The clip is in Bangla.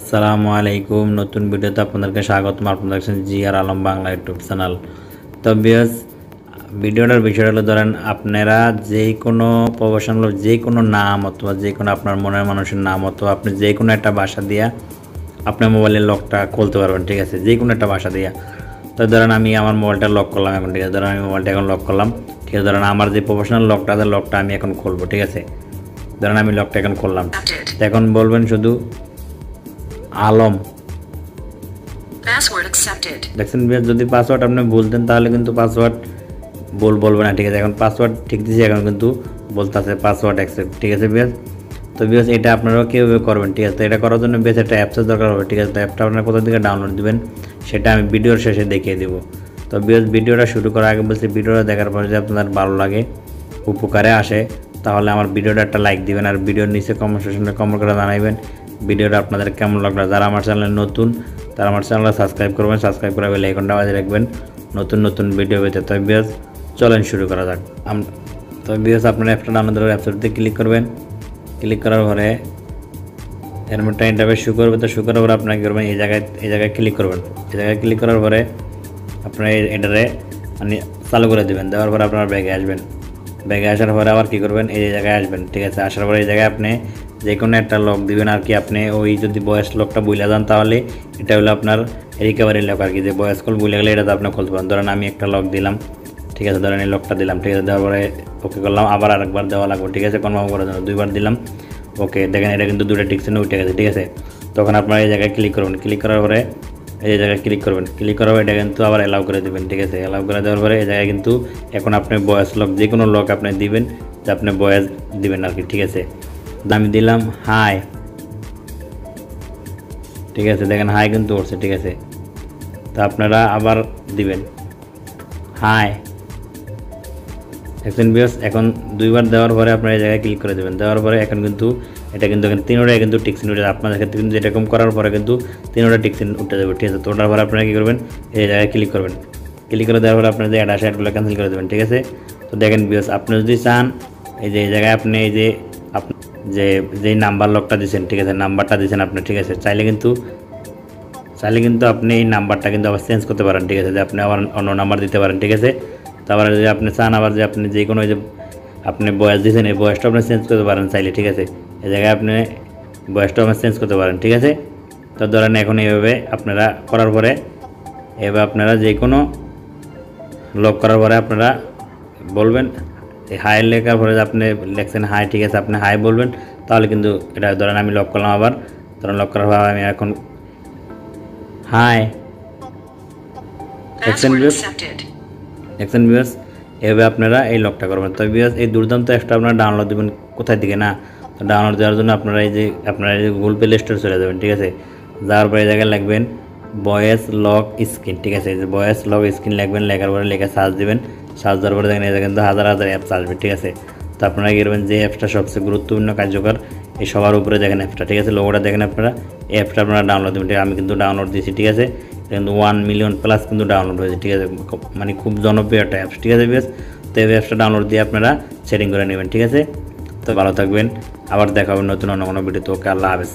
আসসালামু আলাইকুম নতুন ভিডিওতে আপনাদেরকে স্বাগতম। আপনাদের কাছে GR Alam Bangla YouTube channel. তো ভিউয়ার্স, ভিডিওটার বিষয়টা হলো, ধরেন আপনারা যে কোনো প্রফেশনাল যে কোনো নাম অথবা যে কোনো আপনার মনের মানুষের নাম অথবা আপনি যে কোনো একটা ভাষা দিয়া আপনার মোবাইলের লকটা খুলতে পারবেন, ঠিক আছে, যে কোনো একটা ভাষা দিয়া। তো ধরেন আমি আমার মোবাইলটা লক করলাম এখন, ঠিক আছে, ধরেন আমি মোবাইলটা এখন লক করলাম, ঠিক আছে। ধরেন আমার যে প্রফেশনাল লকটা আছে, লকটা আমি এখন খুলবো, ঠিক আছে। ধরেন আমি লকটা এখন খুললাম, এখন বলবেন শুধু আলম। দেখছেন যদি পাসওয়ার্ড আপনি বলতেন তাহলে কিন্তু পাসওয়ার্ড বলবে না, ঠিক আছে। এখন পাসওয়ার্ড ঠিক দিয়েছি, এখন কিন্তু বলতেছে পাসওয়ার্ড অ্যাকসেপ্ট, ঠিক আছে বিয়াস। তো বিয়াস এটা আপনারাও কীভাবে করবেন, ঠিক আছে। তো এটা করার জন্য বেশ একটা অ্যাপসের দরকার হবে, ঠিক আছে। তো অ্যাপটা আপনার কোথা থেকে ডাউনলোড দেবেন সেটা আমি ভিডিওর শেষে দেখিয়ে দেবো। তো বিয়াস ভিডিওটা শুরু করার আগে বলছি, ভিডিওটা দেখার পরে যদি আপনার ভালো লাগে, উপকারে আসে, তাহলে আমার ভিডিওটা একটা লাইক দিবেন, আর ভিডিওর নিচে কমেন্ট সেকশনে কমেন্ট করে জানাবেন ভিডিওটা আপনাদের কেমন লাগলো। যারা আমার চ্যানেলে নতুন তারা আমার চ্যানেলটা সাবস্ক্রাইব করবেন, সাবস্ক্রাইব করে বেল আইকনটা বাজিয়ে রাখবেন নতুন নতুন ভিডিও পেতে। তো বিয়াস চলেন শুরু করা যাক। তো বিয়াস আপনারা অ্যাপটা ডাউনলোড করে অ্যাপসটিতে ক্লিক করবেন। ক্লিক করার পরে এর মধ্যে ইন্টারফেস শুরু করবে। তো শুরু করার পরে আপনারা কী করবেন, এই জায়গায় ক্লিক করবেন। এই জায়গায় ক্লিক করার পরে আপনারা এটারে মানে চালু করে দেবেন। দেওয়ার পরে আপনারা ব্যাগে আসবেন। ব্যাগে আসার পরে আবার কী করবেন, এই জায়গায় আসবেন, ঠিক আছে। আসার পরে এই জায়গায় আপনি যে কোনো একটা লক দিবেন আর কি। আপনি ওই যদি বয়স লকটা বুঝলে যান তাহলে এটা হলো আপনার রিকভারি লক আর কি, যে বয়স কল বুঝলে গেলে এটা তো আপনি খুলতে পারেন। ধরেন আমি একটা লক দিলাম, ঠিক আছে। ধরেন এই লকটা দিলাম, ঠিক আছে। দেওয়ার পরে ওকে করলাম, আবার আরেকবার দেওয়া লাগবে, ঠিক আছে, কনফার্ম করার জন্য দুইবার দিলাম। ওকে, দেখেন এটা কিন্তু দুটো টিকশনে উঠে গেছে, ঠিক আছে। তখন আপনারা এই জায়গায় ক্লিক করবেন। ক্লিক করার পরে এই জায়গায় ক্লিক করবেন। ক্লিক করার পরে এটা কিন্তু আবার অ্যালাউ করে দেবেন, ঠিক আছে। অ্যালাউ করে দেওয়ার পরে এই জায়গায় কিন্তু এখন আপনি বয়স লক যে কোনো লক আপনি দিবেন, যে আপনি বয়স দিবেন আর কি, ঠিক আছে। আমি দিলাম হাই, ঠিক আছে। দেখেন হাই কিন্তু উঠছে, ঠিক আছে। তো আপনারা আবার দিবেন হাই, দেখছেন বিয়াস। এখন দুইবার দেওয়ার পরে আপনারা এই জায়গায় ক্লিক করে দেবেন। দেওয়ার পরে এখন কিন্তু এটা কিন্তু এখন তিনোটাই কিন্তু টিকসিন উঠে যাবে। আপনাদের ক্ষেত্রে কিন্তু এরকম করার পরে কিন্তু তিনোটা টিকসিন উঠে যাবে, ঠিক আছে। তো ওটার পরে আপনারা কী করবেন, এই জায়গায় ক্লিক করবেন। ক্লিক করে দেওয়ার পরে আপনার যে অ্যাড আসে অ্যাডগুলো ক্যান্সেল করে দেবেন, ঠিক আছে। তো দেখেন বিয়াস, আপনি যদি চান এই জায়গায় আপনি এই যে নাম্বার লকটা দিয়েছেন, ঠিক আছে, নাম্বারটা দিয়েছেন আপনি, ঠিক আছে। চাইলে কিন্তু আপনি এই নাম্বারটা কিন্তু আবার চেঞ্জ করতে পারেন, ঠিক আছে, যে আপনি আবার অন্য নাম্বার দিতে পারেন, ঠিক আছে। তারপরে যদি আপনি চান আবার যে আপনি যে কোনো যে আপনি বয়স দিয়েছেন এই বয়সটা আপনি চেঞ্জ করতে পারেন চাইলে, ঠিক আছে। এই জায়গায় আপনি বয়সটা আপনি চেঞ্জ করতে পারেন, ঠিক আছে। তো ধরেন এখন এইভাবে আপনারা করার পরে এভাবে আপনারা যে কোনো লক করার পরে আপনারা বলবেন এই হাই লেখার পরে আপনি লেখছেন হাই, ঠিক আছে, আপনি হাই বলবেন, তাহলে কিন্তু এটা ধরেন আমি লক করলাম। আবার ধরেন লক করার পর আমি এখন হাই, দেখছেন ভিউয়ার্স, এভাবে আপনারা এই লকটা করবেন। তো ভিউয়ার্স এই দুর্দান্ত অ্যাপটা আপনারা ডাউনলোড দেবেন কোথায় থেকে না, তো ডাউনলোড দেওয়ার জন্য আপনারা এই যে গুগল প্লে স্টোরে চলে যাবেন, ঠিক আছে। যাওয়ার পরে এই জায়গায় লিখবেন ভয়েস লক স্ক্রিন, ঠিক আছে। এই যে ভয়েস লক স্ক্রিন লিখবেন, লেখার পরে লেখা সার্চ দেবেন। সার্চ দেওয়ার পরে দেখেন এই কিন্তু হাজার হাজার অ্যাপস আসবে, ঠিক আছে। তো আপনারা কী করবেন, যে অ্যাপসটা সবচেয়ে গুরুত্বপূর্ণ কার্যকর এই সবার উপরে দেখেন অ্যাপসটা, ঠিক আছে, লোগোটা দেখেন আপনারা, এই অ্যাপটা আপনারা ডাউনলোড দেবেন, ঠিক আছে। আমি কিন্তু ডাউনলোড দিয়েছি, ঠিক আছে। কিন্তু 1 মিলিয়ন প্লাস কিন্তু ডাউনলোড হয়েছে, ঠিক আছে, মানে খুব জনপ্রিয় একটা অ্যাপস, ঠিক আছে বেশ। তো এই অ্যাপসটা ডাউনলোড দিয়ে আপনারা সেটিং করে নেবেন, ঠিক আছে। তো ভালো থাকবেন, আবার দেখা হবে নতুন অন্য কোনো ভিডিওতে। ওকে, আল্লাহ হাফেজ।